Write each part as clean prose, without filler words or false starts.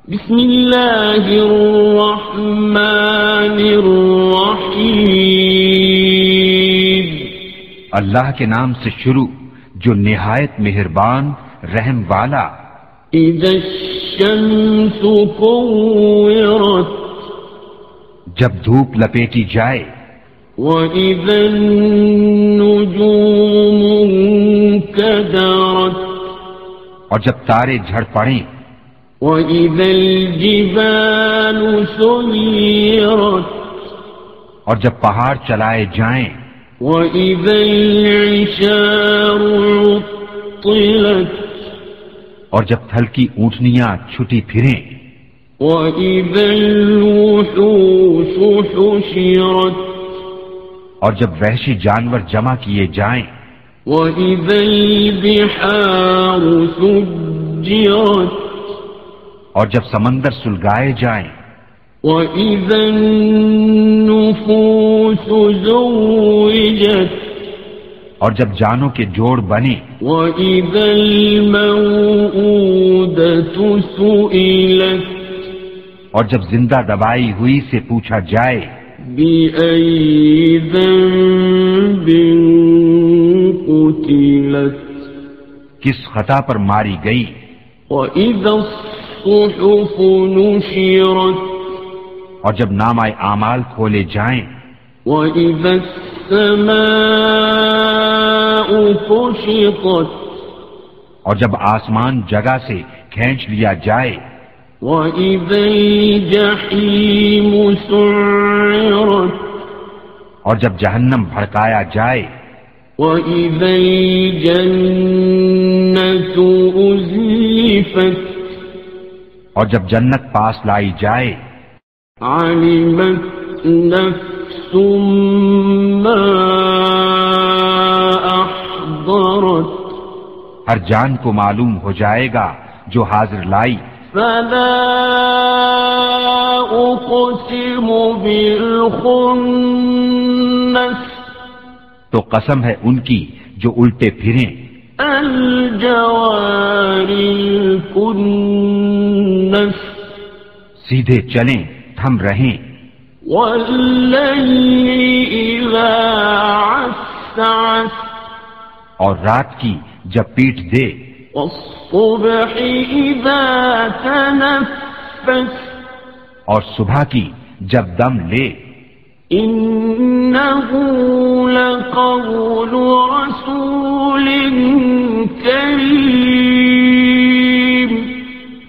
بسم اللہ الرحمن الرحیم، اللہ کے نام سے شروع جو نہایت مہربان رحم والا۔ اذا الشمس كورت، جب دھوپ لپیٹی جائے، وَإِذَا النُّجُومُ انكدرت، اور جب تارے جھڑ پڑیں، وَإِذَا الْجِبَالُ سُيِّرَتْ، اور جب پہاڑ چلائے جائیں، وَإِذَا الْعِشَارُ عُطِّلَتْ، اور جب تھل کی اونٹنیاں چھٹی پھریں، وَإِذَا الْوُحُوشُ حُشِرَتْ، اور جب وحشی جانور جمع کیے جائیں، وَإِذَا الْبِحَارُ سُجِّرَتْ، اور جب سمندر سلگائے جائیں، وَإِذَا النُّفُوسُ زُوِّجَتْ، اور جب جانوں کے جوڑ بنے، وَإِذَا الْمَوْءُودَةُ سُئِلَتْ، اور جب زندہ دبائی ہوئی سے پوچھا جائے، بِأَيِّ ذَنبٍ قُتِلَتْ، کس خطا پر ماری گئی، وَإِذَا الصُّحُفُ نُشِرَتْ، اور جب نامہ اعمال کھولے جائیں، وَإِذَا السَّمَاءُ كُشِطَتْ، اور جب آسمان جگہ سے کھینچ لیا جائے، وَإِذَا الْجَحِيمُ سُعِّرَتْ، اور جب جہنم بھڑکایا جائے، وَإِذَا الْجَنَّةُ أُزْلِفَتْ، اور جب جنت پاس لائی جائے، عَلِمَتْ نَفْسٌ مَّا أَحْضَرَتْ، ہر جان کو معلوم ہو جائے گا جو حاضر لائی۔ فَلَا أُقْسِمُ بِالْخُنَّسِ، تو قسم ہے ان کی جو الٹے پھریں، الْجَوَارِ الْكُنَّسِ، سیدھے چلیں تھم رہیں، وَاللَّيْلِ إِذَا عَسْعَسَ، اور رات کی جب پیٹ دے، وَالصُّبْحِ إِذَا تَنَفَّسَ، اور صبح کی جب دم لے، إِنَّهُ لَقَوْلُ رَسُولٍ كَرِيمٍ،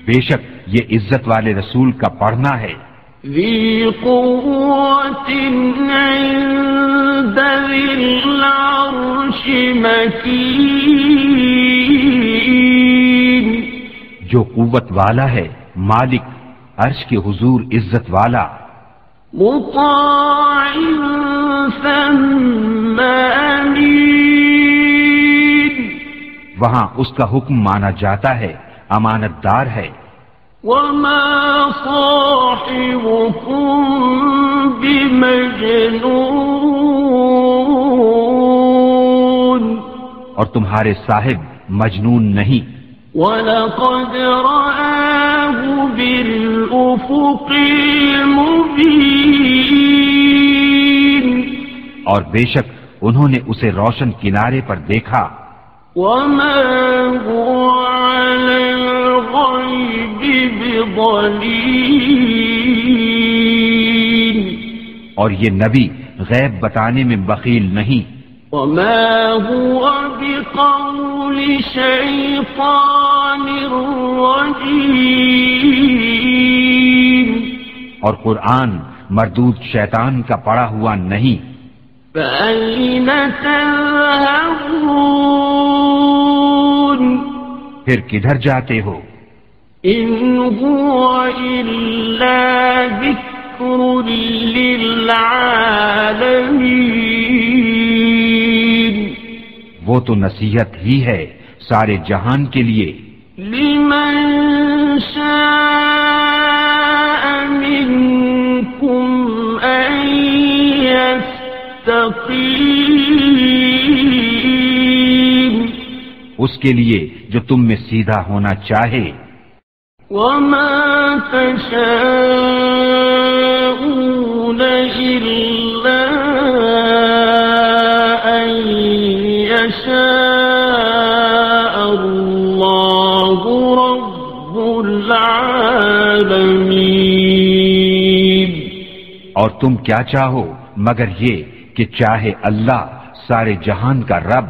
بے شک یہ عزت والے رسول کا پڑھنا ہے، ذِي قُوَّةٍ عِندَ ذِي الْعَرْشِ مَكِينٍ، جو قوت والا ہے، مالک عرش کے حضور عزت والا، مُطَاعٍ ثَمَّ أَمِينٍ، وہاں اس کا حکم مانا جاتا ہے، امانت دار ہے، وَمَا صَاحِبُكُم بِمَجْنُونٍ، اور تمہارے صاحب مجنون نہیں، وَلَقَدْ رَآهُ بِالْأُفُقِ الْمُبِينِ، اور بے شک انہوں نے اسے روشن کنارے پر دیکھا، وَمَا هُوَ عَلَى الْغَيْبِ بِضَنِينٍ، اور یہ نبی غیب بتانے میں بخیل نہیں، وَمَا هُوَ بِقَوْلِ شَيْطَانٍ رَّجِيمٍ، اور قرآن مردود شیطان کا پڑا ہوا نہیں، فَأَيْنَ تَذْهَبُونَ، پھر کدھر جاتے ہو؟ إِنْ هُوَ إِلَّا ذِكْرٌ لِّلْعَالَمِينَ، وہ تو نصیحت ہی ہے سارے جہان کے لیے، لِمَن شَاءَ مِنكُمْ أَن يَسْتَقِيمَ، اس کے لیے جو تم میں سیدھا ہونا چاہے، وما تشاءون إلا أن يشاء الله رب العالمين. اور تم کیا چاہو مگر یہ کہ چاہے اللہ سارے جہان کا رب